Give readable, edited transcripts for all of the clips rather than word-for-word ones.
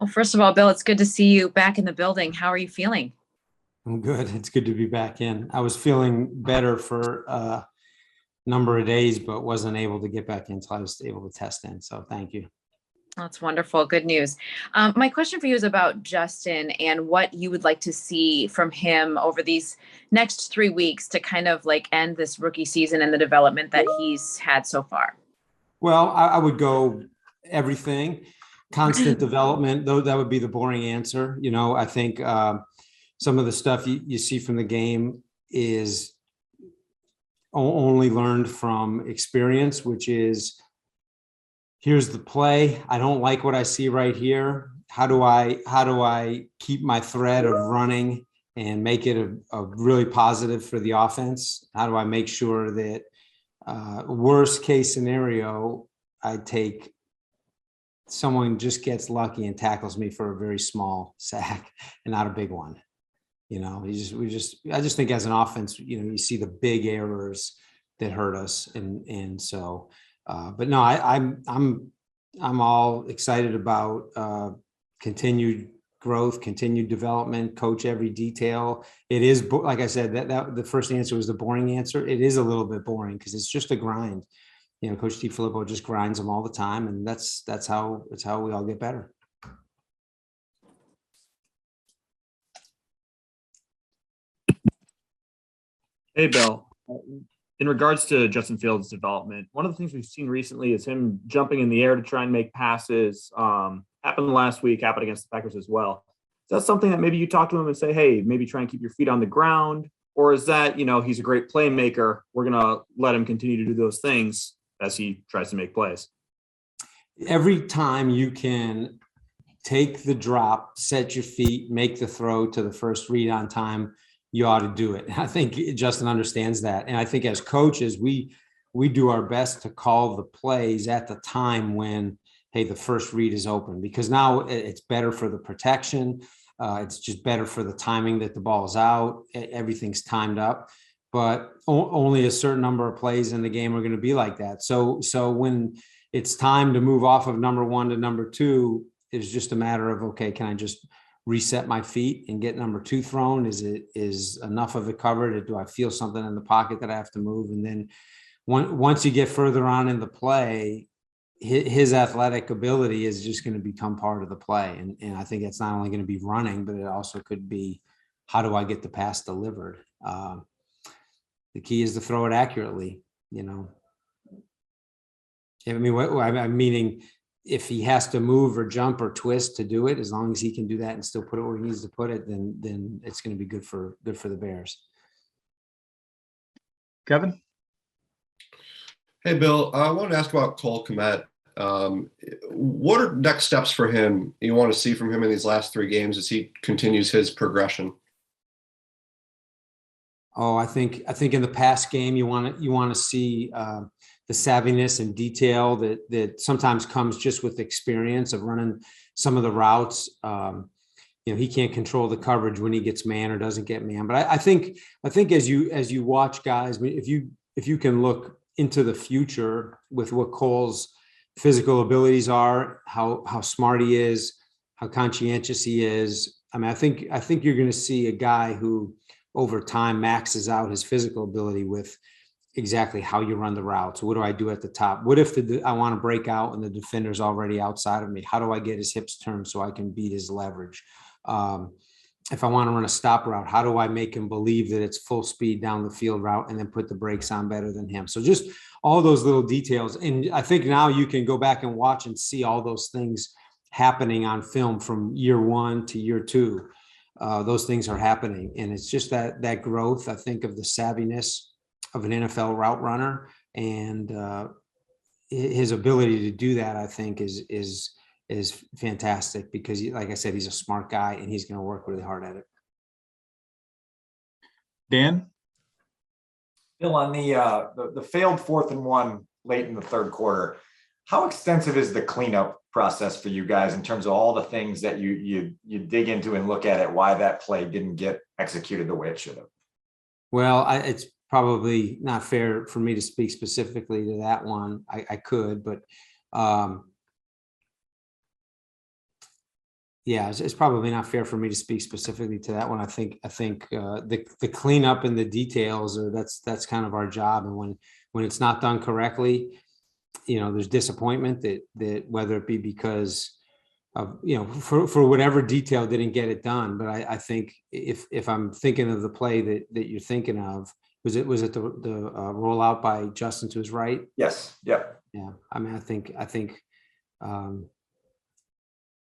Well, first of all, Bill, it's good to see you back in the building. How are you feeling? I'm good. It's good to be back in. I was feeling better for a number of days, but wasn't able to get back in until I was able to test in. So thank you. That's wonderful. Good news. My question for you is about Justin and what you would like to see from him over these next 3 weeks to kind of like end this rookie season and the development that he's had so far. Well, I would go everything, constant development, though that would be the boring answer. I think some of the stuff you see from the game is only learned from experience, which is here's the play. I don't like what I see right here. How do I keep my thread of running and make it a really positive for the offense? How do I make sure that worst case scenario, I take someone just gets lucky and tackles me for a very small sack and not a big one. I just think as an offense, you see the big errors that hurt us. But no, I'm all excited about continued growth, continued development, coach every detail. It is, like I said, that the first answer was the boring answer. It is a little bit boring because it's just a grind. Coach Steve Filippo just grinds them all the time, and that's how we all get better. Hey, Bill. In regards to Justin Fields' development, one of the things we've seen recently is him jumping in the air to try and make passes. Happened last week, happened against the Packers as well. Is that something that maybe you talk to him and say, hey, maybe try and keep your feet on the ground? Or is that, he's a great playmaker, we're going to let him continue to do those things as he tries to make plays? Every time you can take the drop, set your feet, make the throw to the first read on time, you ought to do it. I think Justin understands that. And I think as coaches, we do our best to call the plays at the time when, hey, the first read is open, because now it's better for the protection. It's just better for the timing that the ball is out. Everything's timed up, but only a certain number of plays in the game are going to be like that. So when it's time to move off of number one to number two, it's just a matter of, okay, can I just reset my feet and get number two thrown? Is enough of it covered? Or do I feel something in the pocket that I have to move? And then once you get further on in the play, his athletic ability is just going to become part of the play. And I think it's not only going to be running, but it also could be, how do I get the pass delivered? The key is to throw it accurately, I mean, I'm meaning, if he has to move or jump or twist to do it, as long as he can do that and still put it where he needs to put it, then it's going to be good for the Bears. Kevin? Hey, Bill, I wanted to ask about Cole Kmet. What are next steps for him you want to see from him in these last 3 games as he continues his progression? Oh, I think in the past game, you want to see the savviness and detail that sometimes comes just with experience of running some of the routes. He can't control the coverage when he gets man or doesn't get man. But I think as you watch guys, I mean, if you can look into the future with what Cole's physical abilities are, how smart he is, how conscientious he is. I mean, I think you're going to see a guy who over time maxes out his physical ability with exactly how you run the routes. What do I do at the top? What if I want to break out and the defender's already outside of me? How do I get his hips turned so I can beat his leverage? If I want to run a stop route, how do I make him believe that it's full speed down the field route and then put the brakes on better than him? So just all those little details. And I think now you can go back and watch and see all those things happening on film from year 1 to year 2. Those things are happening. And it's just that growth, I think, of the savviness of an NFL route runner, and his ability to do that, I think, is fantastic, because, like I said, he's a smart guy and he's going to work really hard at it. Dan? Bill, on the failed 4th and 1 late in the third quarter, how extensive is the cleanup process for you guys in terms of all the things that you dig into and look at it, why that play didn't get executed the way it should have? Well, it's probably not fair for me to speak specifically to that one. I could, but Yeah, it's probably not fair for me to speak specifically to that one. I think the cleanup and the details are that's kind of our job. And when it's not done correctly, there's disappointment that whether it be because of, for whatever detail didn't get it done. But I think if I'm thinking of the play that you're thinking of, was it the rollout by Justin to his right? Yes. Yep. Yeah. I mean, I think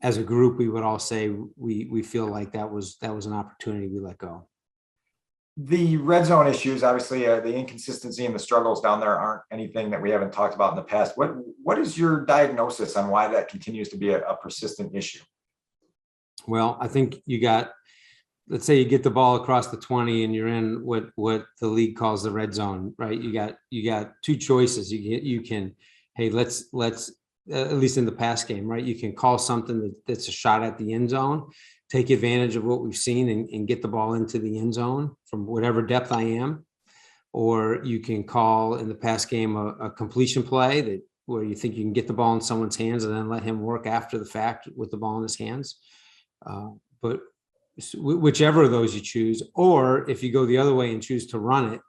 as a group, we would all say we feel like that was an opportunity we let go. The red zone issues, obviously, the inconsistency and the struggles down there aren't anything that we haven't talked about in the past. What is your diagnosis on why that continues to be a persistent issue? Well, I think let's say you get the ball across the 20 and you're in what the league calls the red zone, right? You got two choices. You can, hey, let's at least in the pass game, right? You can call something that's a shot at the end zone, take advantage of what we've seen and get the ball into the end zone from whatever depth I am. Or you can call in the pass game a completion play where you think you can get the ball in someone's hands and then let him work after the fact with the ball in his hands. But whichever of those you choose, or if you go the other way and choose to run it,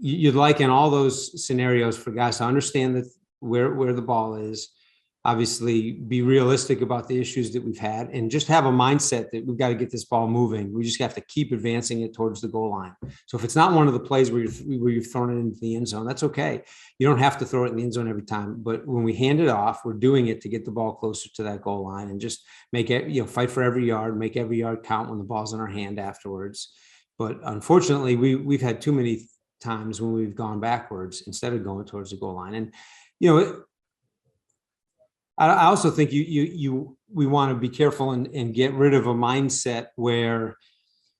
you'd like in all those scenarios for guys to understand that where the ball is, obviously be realistic about the issues that we've had, and just have a mindset that we've got to get this ball moving. We just have to keep advancing it towards the goal line. So if it's not one of the plays where you've thrown it into the end zone, that's okay. You don't have to throw it in the end zone every time. But when we hand it off, we're doing it to get the ball closer to that goal line and just make it, fight for every yard, make every yard count when the ball's in our hand afterwards. But unfortunately, we've had too many times when we've gone backwards instead of going towards the goal line. And I also think we want to be careful and get rid of a mindset where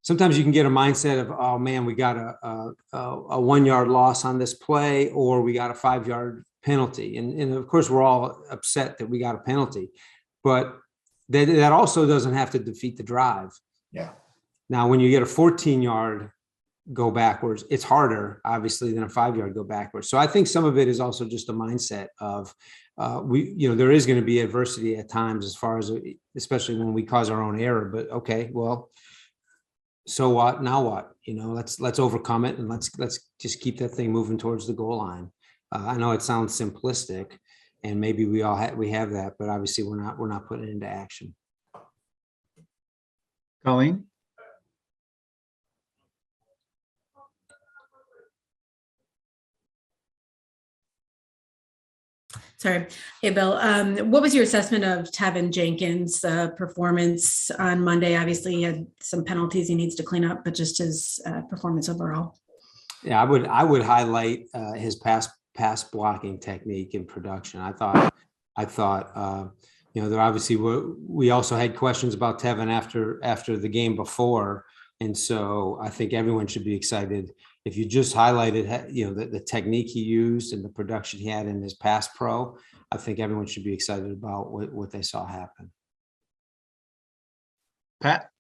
sometimes you can get a mindset of, oh man, we got a 1 yard loss on this play, or we got a 5 yard penalty. And of course we're all upset that we got a penalty, but that also doesn't have to defeat the drive. Yeah. Now, when you get a 14 yard go backwards, it's harder obviously than a 5 yard go backwards. So I think some of it is also just a mindset of there is going to be adversity at times as far as, especially when we cause our own error, but okay, well, so what, now what, let's overcome it. And let's just keep that thing moving towards the goal line. I know it sounds simplistic and maybe we have that, but obviously we're not putting it into action. Colleen? Sorry. Hey, Bill, what was your assessment of Tevin Jenkins' performance on Monday? Obviously, he had some penalties he needs to clean up, but just his performance overall. Yeah, I would highlight his pass blocking technique and production. I thought there obviously we also had questions about Tevin after the game before, and so I think everyone should be excited. If you just highlighted, the technique he used and the production he had in his pass pro, I think everyone should be excited about what they saw happen. Pat?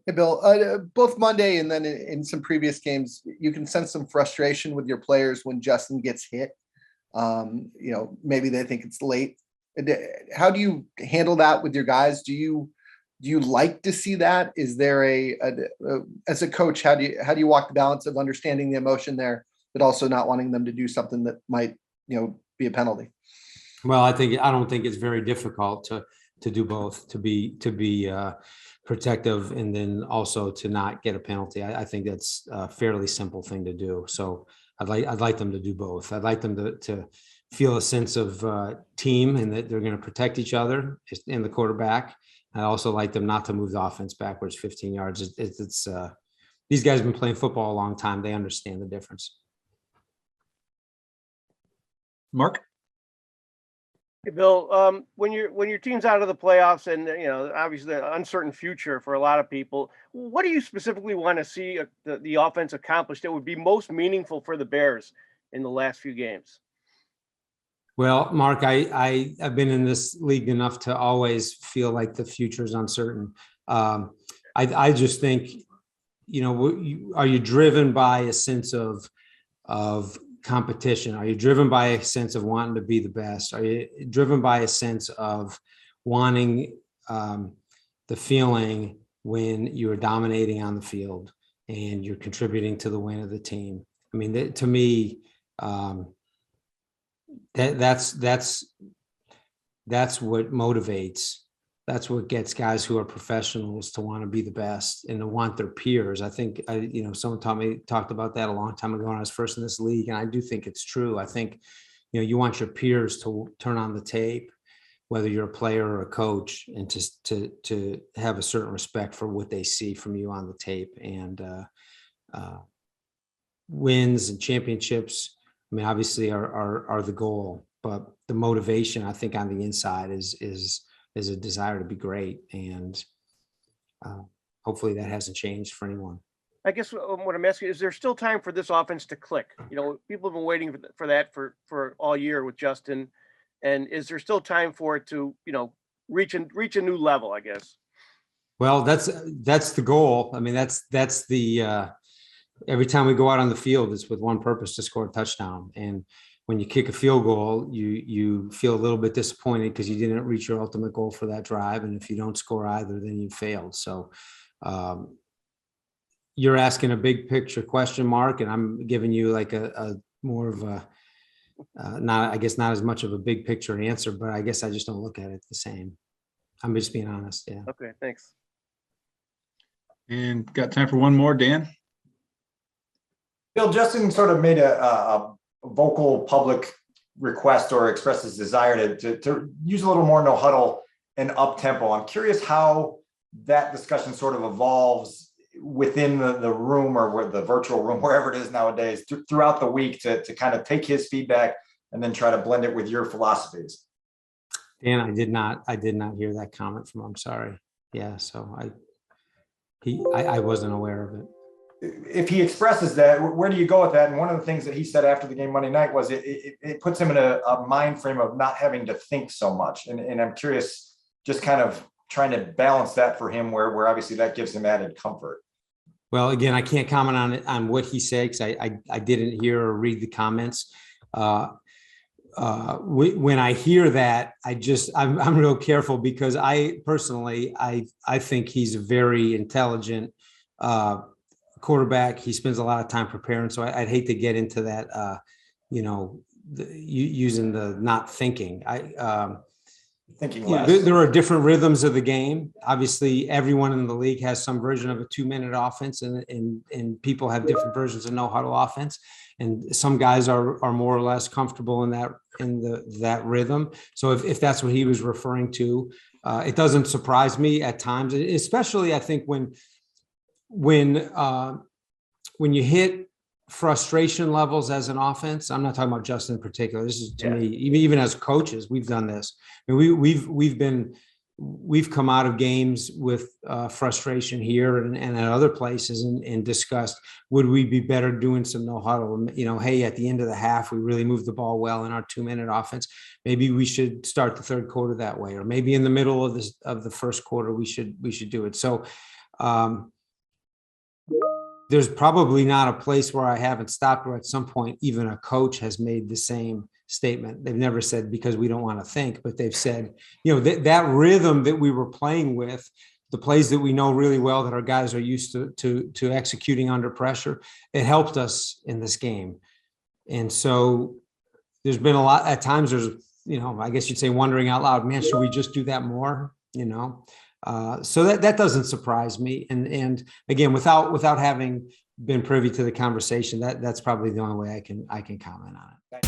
Hey, Bill, both Monday and then in some previous games, you can sense some frustration with your players when Justin gets hit. Maybe they think it's late. How do you handle that with your guys? Do you like to see that? Is there as a coach, how do you walk the balance of understanding the emotion there, but also not wanting them to do something that might, be a penalty? Well, I don't think it's very difficult to do both, to be protective and then also to not get a penalty. I think that's a fairly simple thing to do. So I'd like them to do both. I'd like them to feel a sense of team and that they're going to protect each other and the quarterback. I also like them not to move the offense backwards 15 yards. It's these guys have been playing football a long time. They understand the difference. Mark? Hey, Bill, when your team's out of the playoffs and obviously the uncertain future for a lot of people, what do you specifically want to see the offense accomplish that would be most meaningful for the Bears in the last few games? Well, Mark, I've been in this league enough to always feel like the future is uncertain. I just think, are you driven by a sense of competition? Are you driven by a sense of wanting to be the best? Are you driven by a sense of wanting the feeling when you're dominating on the field and you're contributing to the win of the team? I mean, to me, that's what motivates. That's what gets guys who are professionals to want to be the best and to want their peers. I think, someone talked about that a long time ago when I was first in this league. And I do think it's true. I think, you want your peers to turn on the tape, whether you're a player or a coach, and to have a certain respect for what they see from you on the tape. And wins and championships, I mean, obviously are the goal, but the motivation, I think, on the inside is a desire to be great. And hopefully that hasn't changed for anyone. I guess what I'm asking is there still time for this offense to click? People have been waiting for that for all year with Justin. And is there still time for it to, reach a new level, I guess? Well, that's the goal. I mean, that's the every time we go out on the field, it's with one purpose: to score a touchdown. And when you kick a field goal, you feel a little bit disappointed because you didn't reach your ultimate goal for that drive. And if you don't score either, then you failed. So you're asking a big picture question, Mark, and I'm giving you like a more of a not as much of a big picture answer, but I guess I just don't look at it the same. I'm just being honest. Yeah. Okay, thanks. And got time for one more, Dan? Bill, Justin sort of made a vocal public request or expressed his desire to use a little more no huddle and up tempo. I'm curious how that discussion sort of evolves within the room or where the virtual room, wherever it is nowadays, throughout the week to kind of take his feedback and then try to blend it with your philosophies. Dan, I did not hear that comment from him. I'm sorry. Yeah. So I wasn't aware of it. If he expresses that, where do you go with that? And one of the things that he said after the game Monday night was it puts him in a mind frame of not having to think so much. And I'm curious, just kind of trying to balance that for him where obviously that gives him added comfort. Well, again, I can't comment on what he said because I didn't hear or read the comments. When I hear that, I'm real careful because I personally think he's a very intelligent quarterback. He spends a lot of time preparing, so I'd hate to get into that. Using the not thinking. Thinking less. There are different rhythms of the game. Obviously, everyone in the league has some version of a 2-minute offense, and people have different versions of no huddle offense. And some guys are more or less comfortable in that rhythm. So if that's what he was referring to, it doesn't surprise me at times, especially I think when you hit frustration levels as an offense. I'm not talking about Justin in particular. This is to me, even as coaches, we've done this. I mean, we've come out of games with frustration here and at other places and discussed, would we be better doing some no huddle? Hey, at the end of the half, we really moved the ball well in our 2-minute offense. Maybe we should start the third quarter that way, or maybe in the middle of the first quarter, we should do it. So there's probably not a place where I haven't stopped, or at some point, even a coach has made the same statement. They've never said because we don't want to think, but they've said, that rhythm that we were playing with, the plays that we know really well that our guys are used to executing under pressure, it helped us in this game. And so there's been a lot at times there's, I guess you'd say wondering out loud, man, should we just do that more? So that doesn't surprise me. And again, without having been privy to the conversation, that's probably the only way I can comment on it.